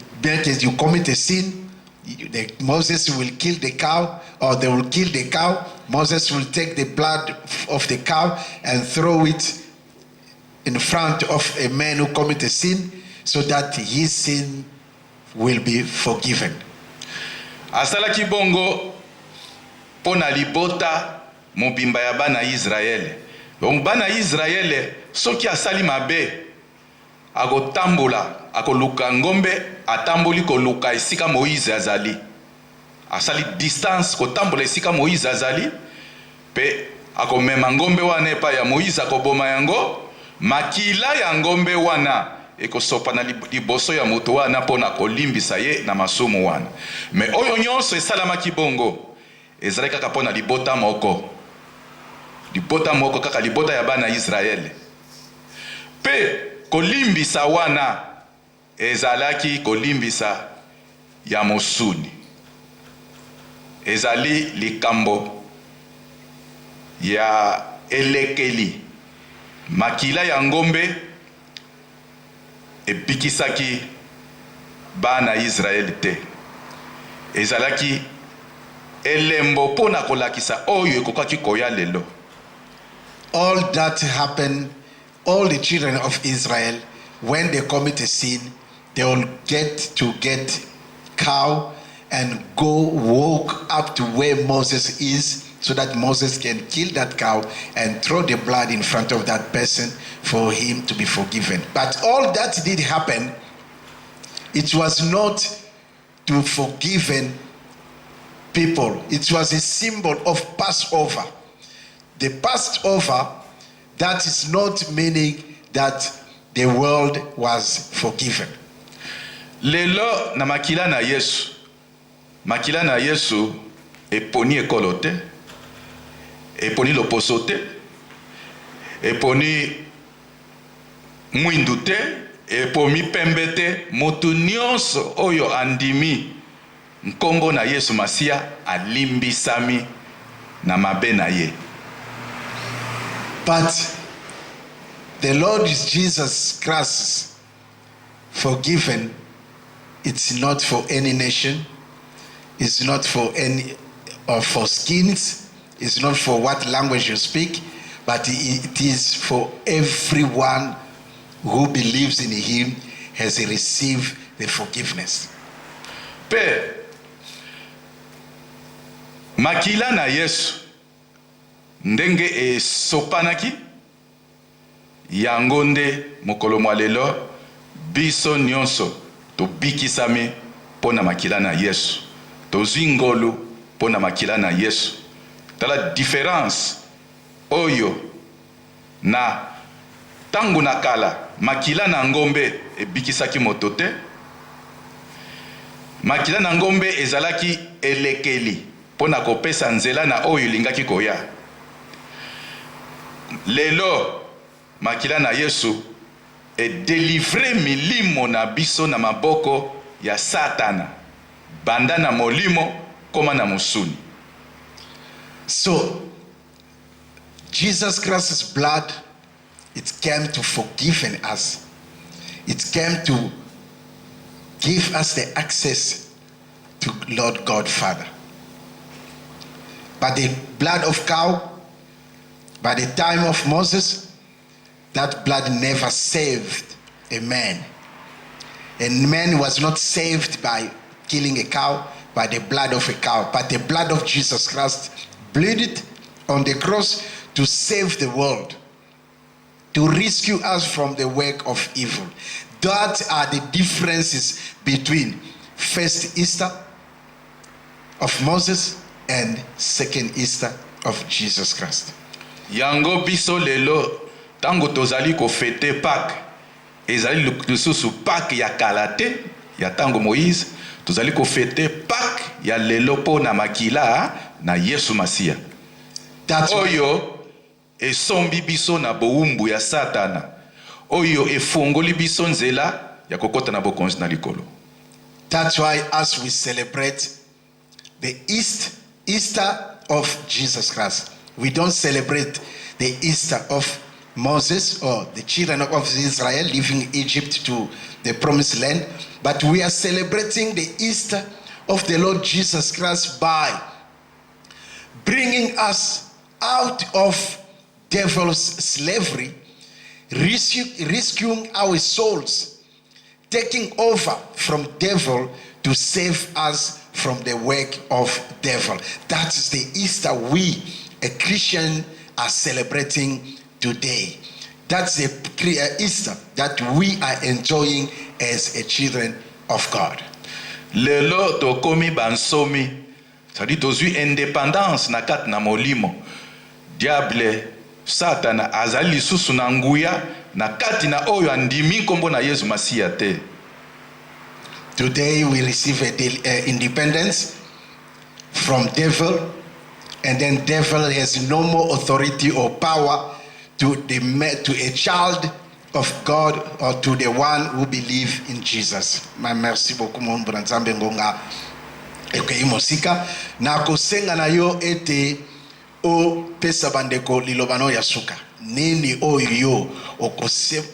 A: commit a sin, Moses will kill the cow, or they will kill the cow. Moses will take the blood of the cow and throw it in front of a man who commit a sin so that his sin will be forgiven.
B: Asalaki bongo pona libota mobimba ya bana Israele. Donc bana Israele soki asali mabe akotambola akoluka ngombe atamboli koluka esika Moïse azali. Asali distance kotambola esika Moïse azali pe akomema ngombe wana epa ya Moïse akoboma yango. Makila ya ngombe wana ekosopa na liboso ya moto wana pona kolimbisa ye na masumu wana. Me oyo nyonso esalamaki bongo ezalaki kaka pona libota moko. Libota moko kaka libota ya bana Israele. Pe kolimbisa wana ezalaki kolimbisa ya mosuni. Ezali likambo ya elekeli. Makila ya ngombe ebikisaki bana Israel te. Ezalaki elembo pona kolakisa oyo ekokaki koya lelo.
A: All that happened, all the children of Israel, when they commit a sin, they will get cow and go walk up to where Moses is, so that Moses can kill that cow and throw the blood in front of that person for him to be forgiven. But all that did happen, it was not to forgiven people. It was a symbol of Passover. The Passover, that is not meaning that the world was forgiven.
B: Lelo na makila na Yesu. Makila na Yesu eponi ekolote. Eponi loposo te. Eponi mwindu te. Epomi pembe te. Motu nyonso oyo andimi nkombo na Yesu Masia alimbisami na mabe na ye.
A: But the Lord Jesus Christ forgiven, it's not for any nation, it's not for any for skins, it's not for what language you speak, but it is for everyone who believes in him has received the forgiveness.
B: Pe makila na Yesu ndenge esopanaki yango nde mokolo mwa lelo biso nyonso tobikisami pona makila na Yesu, tozwi ngolu pona makila na Yesu. Tala différence oyo na tangu na kala makila na ngombe ebikisaki moto te. Makila na ngombe ezalaki elekeli pona kopesa nzela na oyo lingaki koya. Lelo makila na Yesu e délivrer milimo na biso na maboko ya Satana, banda na molimo koma na musuni.
A: So Jesus Christ's blood, it came to forgive us. It came to give us the access to Lord God Father. But the blood of cow, by the time of Moses, that blood never saved a man. A man was not saved by killing a cow, by the blood of a cow, but the blood of Jesus Christ bleeded on the cross to save the world, to rescue us from the work of evil. That are the differences between first Easter of Moses and second Easter of Jesus Christ.
B: Yango biso lelo tango tozali ko fete Pâques, ezali lususu Pâques ya kalate ya tango Moïse, tozali ko fete Pâques ya lelo po na makila na Yesu Masia. Oyo esombi biso na boumbu ya Satana. Oyo efongoli biso nzela ya kokota na bokonzi na likolo.
A: That's why as we celebrate the Easter of Jesus Christ, we don't celebrate the Easter of Moses or the children of Israel leaving Egypt to the promised land, but we are celebrating the Easter of the Lord Jesus Christ by bringing us out of devil's slavery, rescuing our souls, taking over from devil to save us from the work of devil. That is the Easter we, a Christian, are celebrating today. That's the Easter that we are enjoying as a children of God.
B: Lelo tokomi bansomi, sadi tozwi indépendance na kat na molimo. Diable, Satana azali susu na nguya na kati na oyo andimi kombo na Yesu Masia te.
A: Today we receive independence from devil, and then devil has no more authority or power to a child of God or to the one who believe in Jesus. Merci beaucoup mon Nzambe ngonga ekei mosika na kosenga na yo ete o pesa bandeko lilobano ya suka nini oyo okosema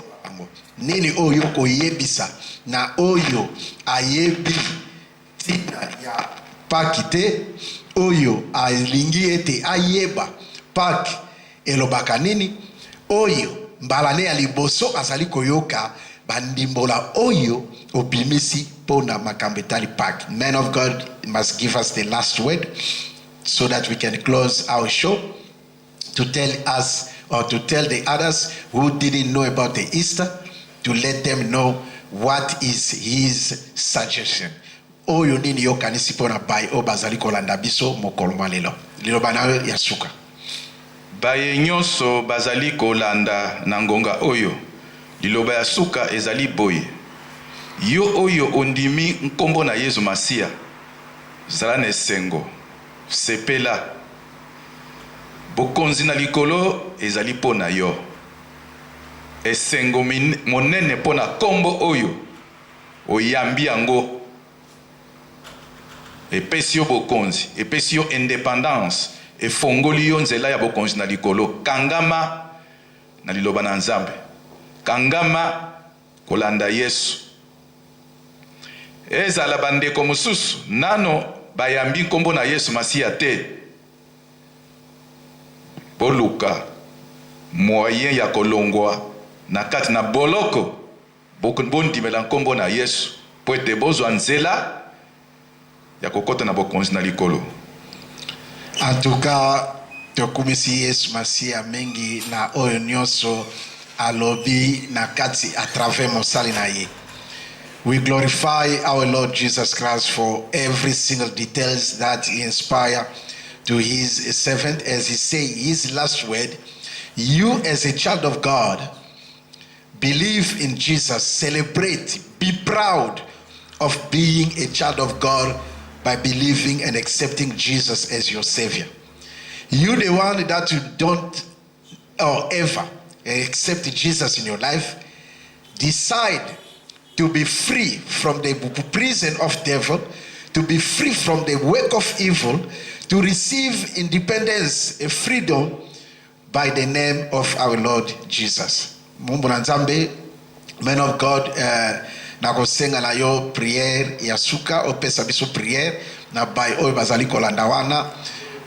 A: nini oyo koyebisa na oyo ayebi tina ya pakite oyo alingi ete ayeba pak elobaka nini oyo mbalane ya liboso azali koyoka bandimbola oyo obimisi pona makambo etali pak. Man of God must give us the last word so that we can close our show, to tell us or to tell the others who didn't know about the Easter, to let them know what is his suggestion. Oyo nini yo kanisi pona bai o bazali kolanda biso mokolo malelo liloba nayo ya suka
B: baye nyonso bazali kolanda na ngonga oyo liloba ya suka ezali boye yo oyo ondimi nkombo na Yesu Masia zala na esengo sepela bokonzi na likolo ezali pona yo esengo monene pona kombo oyo oyambi yango epesi yo bokonzi epesi yo indépendance efongoli yo nzela ya bokonzi na likolo kangama na liloba na Nzambe kangama kolanda Yesu ezala bandeko mosusu nano bayambi nkombo na Yesu Masia te boluka moyen ya kolongwa na kati na boloko bondimela nkombo na Yesu po ete bozwa nzela ya kokota na bokonzi na likolo.
A: En tout cas tokumisi Yesu Masia mengi na oyo nyonso alobi na kati a travers mosali na ye. We glorify our Lord Jesus Christ for every single details that he inspired to his servant, as he say his last word. You as a child of God, believe in Jesus, celebrate, be proud of being a child of God by believing and accepting Jesus as your Savior. You the one that you don't or ever accept Jesus in your life, decide to be free from the prison of devil, to be free from the work of evil, to receive independence and freedom by the name of our Lord Jesus. Mungu na Nzambe, man of God, na kosenga na yo prière ya suka opesa biso prière na bay oyo bazali kolanda wana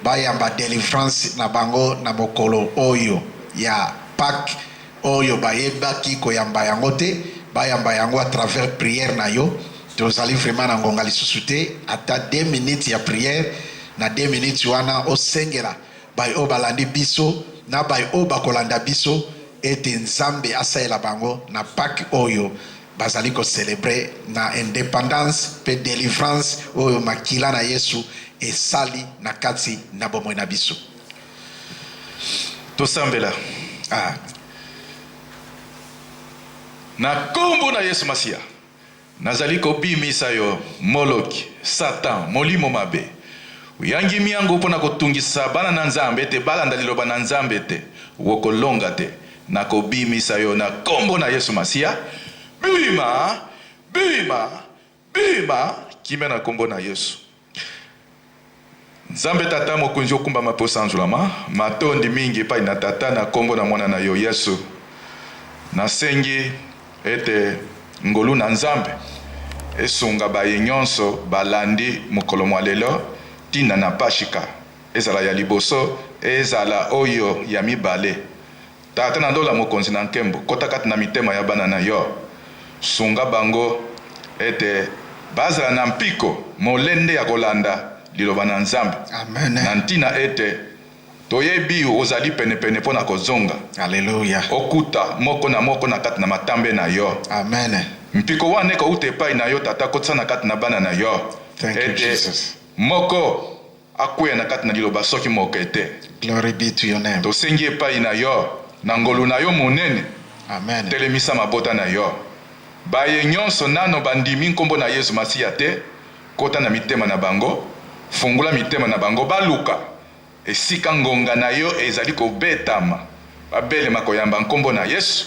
A: bayamba deliverance na bango na mokolo oyo ya Pâques oyo bayebaki koyamba yango te bayamba yango à travers prière na yo tozali vraiment na ngonga lisusu te ata 2 minutes ya prière na 2 minutes wana osengela bay oyo balandi biso na bay oyo bakolanda biso ete Nzambe asaela bango na Pâques oyo bazali ko célébrer na indépendance pe délivrance oyo makila na Yesu esali na kati na bomoi na biso.
B: Tosambela na kombo na Yesu Masia nazali kobimisa yo moloki satan molimo mabe uyangi miango mpona kotungisa bana na Nzambe te balanda liloba na Nzambe te wokolonga te na kobimisa yo na kombo na Yesu Masia bima bima bima kime na kombo na Yesu. Nzambe tata mokonzi okumba maposa nzulama matondi mingi pa na tata na kombo na mwana na yo Yesu nasengi ete ngolu na Nzambe esunga baye nyonso balandi mokolo mwa lelo tina na pashika ezala ya liboso ezala oyo ya mibale tata na ndola mokonzi na nkembo kota kati na mitema ya bana na yo sunga bango ete bazala na mpiko molende ya kolanda liloba na Nzambe.
A: Amen.
B: Na ntina ete toyebi ozali penepene pona kozonga.
A: Hallelujah.
B: Okuta moko na kati na matambe na yo.
A: Amen.
B: Mpiko wane ko utepai na yo tata kotsa na kati na bana na yo.
A: Thank you, Jesus.
B: Moko akuya na kati na liloba soki mokete.
A: Glory be to your name.
B: Tosengi epai na yo na ngolu na yo monene.
A: Amen.
B: Telemisa mabota na yo. Baye nyonso nano bandimi nkombo na Yesu Masia te kota na mitema na bango fungula mitema na bango baluka esika ngonga na yo ezali kobetama babelema koyamba nkombo na Yesu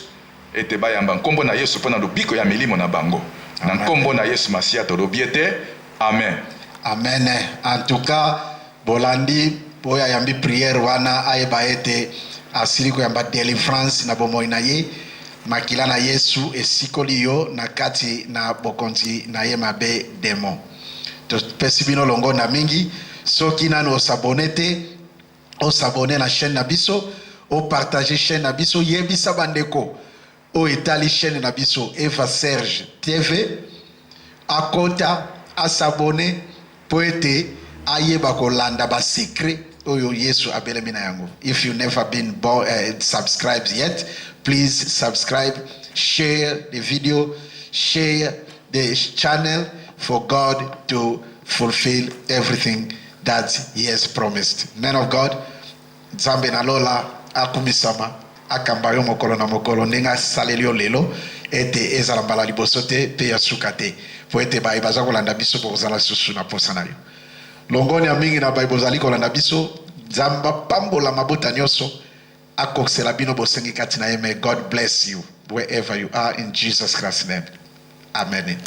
B: ete bayamba nkombo na Yesu pona lobiko ya milimo na bango. Na nkombo na Yesu Masia tolobi ete amen.
A: Amen. En tout cas, bolandi boya yambi prière wana ayeba ete asili ko yamba deliverance na bomoi na ye makila na Yesu esikoli yo na kati na bokonzi na ye mabe demo. To pesi bino longo na mingi soki nano osabonete o s'abonner na chaîne na biso o partager chaîne na biso yebisa bandeko o etali chaîne na biso Eva Serge TV akota a s'abonner po ete ayeba kolanda ba secret oyo Yesu abelemi na yango. If you never been subscribed yet, please subscribe, share the video, share the channel for God to fulfill everything that He has promised. Men of God, Nzambe na lola akumisama akambayo mokolo na mokolo nenga salelio lelo ete ezala mbala liboso te pe ya suka te po ete bai baza kolanda biso po kozala susu na posa na yo. Longoni ya mingi na bai bozali kolanda biso Nzamba pambola mabota nyonso akokisela bino bosengi kati na ye. May God bless you wherever you are in Jesus Christ's name. Amen.